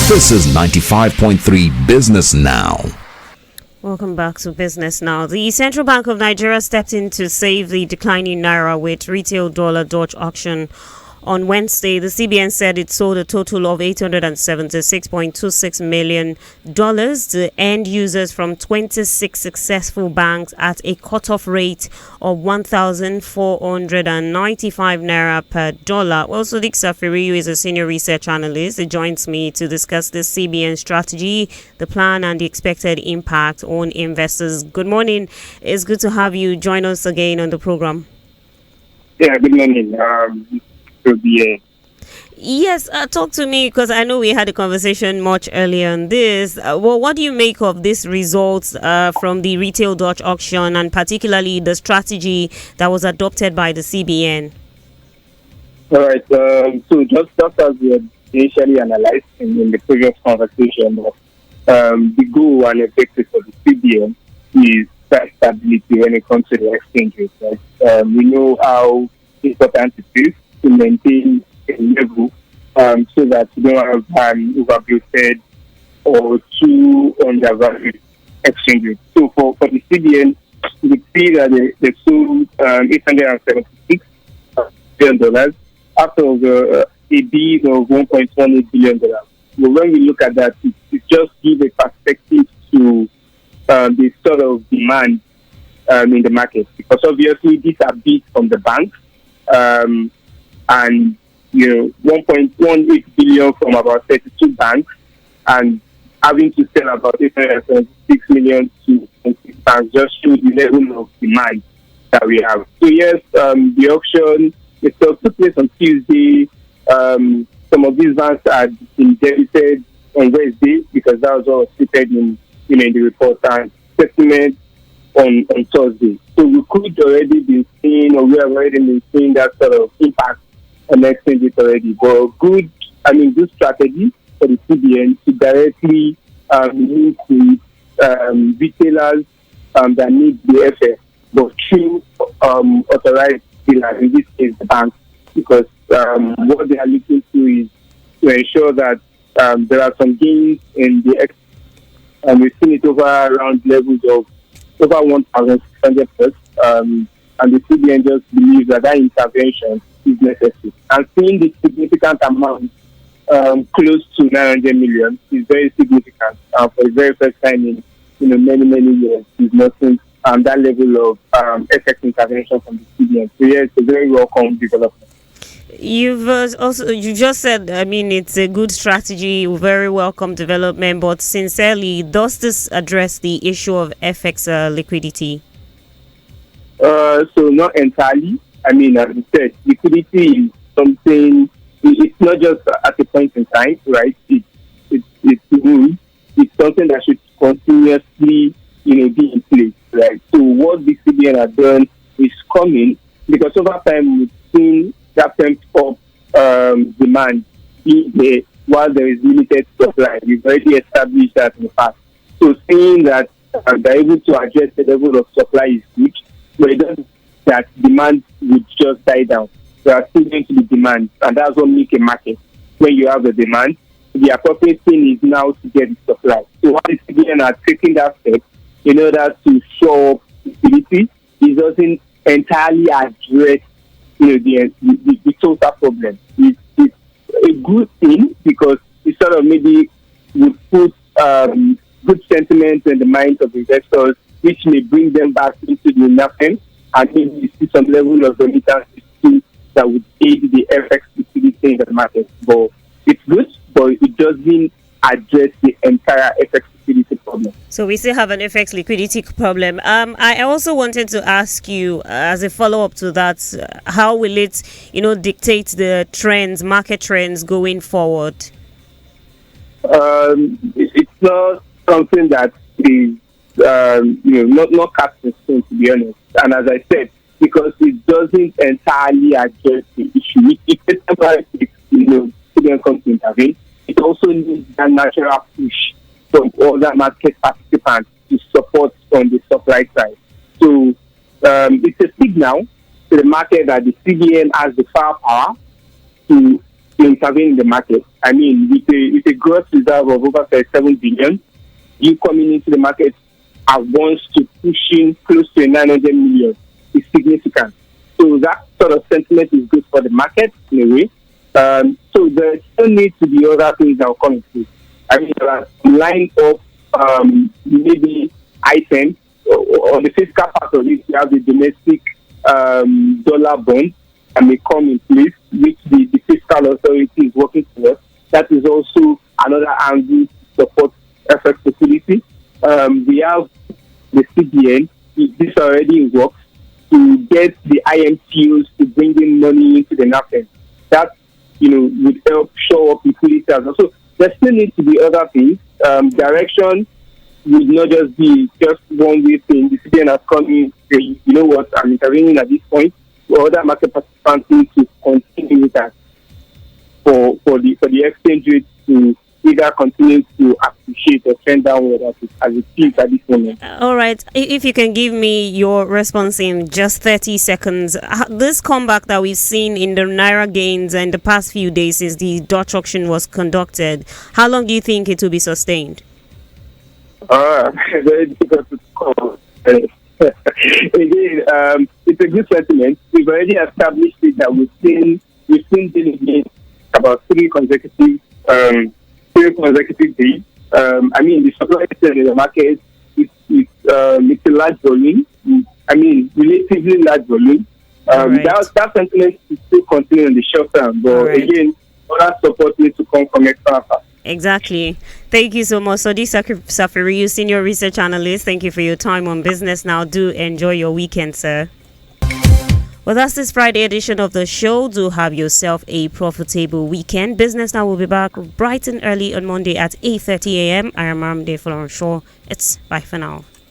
This is 95.3 Business Now. Welcome back to Business Now. The Central Bank of Nigeria stepped in to save the declining naira with retail dollar Dutch auction. On Wednesday, the CBN said it sold a total of $876.26 million to end users from 26 successful banks at a cutoff rate of 1,495 naira per dollar. Well, Sadiq Safiriyu is a senior research analyst. He joins me to discuss the CBN strategy, the plan, and the expected impact on investors. Good morning. It's good to have you join us again on the program. Yeah, good morning. Yes, talk to me, because I know we had a conversation much earlier on this. Well, what do you make of these results from the retail Dutch auction, and particularly the strategy that was adopted by the CBN? All right. So just as we had initially analyzed in the previous conversation, the goal and objective for the CBN is price stability when it comes to the exchange rate. Right? We know how important it is to maintain a level so that you don't have an overbooted or too undervalued exchange rate. So for the CBN, we see that they sold $876 billion after a bid of $1.18 billion. But when we look at that, it just gives a perspective to the sort of demand in the market, because obviously these are bids from the banks. And 1.18 billion from about 32 banks, and having to sell about 876 million to banks just shows the level of demand that we have. So yes, the auction itself took place on Tuesday. Some of these banks had been debited on Wednesday because that was all stated in the report, and settlement on Thursday. So we could already be seeing, or we have already been seeing that sort of impact on the exchange rate already. But good strategy for the CBN to directly link with retailers that need the FX, but through authorized dealers, in this case the banks, because what they are looking to is to ensure that there are some gains in the exchange. We've seen it over around levels of over 1,600 plus, and the CBN just believes that intervention is necessary. And seeing this significant amount, close to 900 million, is very significant. For the very first time in many years, we've not seen that level of FX intervention from the CBN. So yeah, it's a very welcome development. You just said, it's a good strategy, very welcome development, but sincerely, does this address the issue of FX liquidity? So not entirely. As you said, liquidity is something, it's not just at a point in time, right? It's good. It's something that should continuously, be in place, right? So what the CBN has done is coming, because over time we've seen that pent up demand being there while there is limited supply. We've already established that in the past. So seeing that they're able to address the level of supply is good, but it doesn't that demand would just die down. There are still going to be demand, and that's what makes a market. When you have the demand, the appropriate thing is now to get the supply. So while the CBN are taking that step in order to show up liquidity, it doesn't entirely address the total problem. It's a good thing, because it sort of maybe would put good sentiment in the minds of investors, which may bring them back into the nothing, and maybe see some level of remittance that would aid the FX liquidity in the market. But it's good, but it doesn't address the entire FX liquidity problem. So we still have an FX liquidity problem. I also wanted to ask you, as a follow-up to that, how will it, dictate the trends, market trends going forward? It's not something that is, not cast in stone, to be honest. And as I said, because it doesn't entirely address the issue. It's a temporary fix, CBN comes to intervene. It also needs that natural push from other market participants to support on the supply side. So it's a signal to the market that the CBN has the firepower to to intervene in the market. I mean, with a gross reserve of over 37 billion, you coming into the market at once to pushing close to 900 million is significant. So that sort of sentiment is good for the market in a way. So there still needs to be other things that will come into. I mean, there are line of maybe items or the fiscal part of it. You have the domestic dollar bond that may come in place, which the fiscal authority is working towards. That is also another angle to support FX facility. We have the CBN. This already in works to get the IMTOs to bring in money into the NAFEN. That, would help show up liquidity as well. So there still needs to be other things. Direction would not just be just one way thing. The CBN has come in, say, you know what, I'm intervening at this point. For other market participants need to continue with that for the exchange rate to either continue to appreciate or trend downward as it is at this moment. All right. If you can give me your response in just 30 seconds. This comeback that we've seen in the Naira gains in the past few days since the Dutch auction was conducted, how long do you think it will be sustained? Very difficult to call. Again, it's a good sentiment. We've already established it that we've seen gains about three consecutive days. I mean, the supply in the market it's a large volume. I mean, relatively large volume. Right. That sentiment is still continuing in the short term, but again, other support needs to come from external factors. Exactly. Thank you so much. Sodi Safiri, senior research analyst. Thank you for your time on Business Now. Do enjoy your weekend, sir. Well, that's this Friday edition of the show. Do have yourself a profitable weekend. Business Now will be back bright and early on Monday at 8:30 a.m. I am Ramde Florence Shaw. It's bye for now.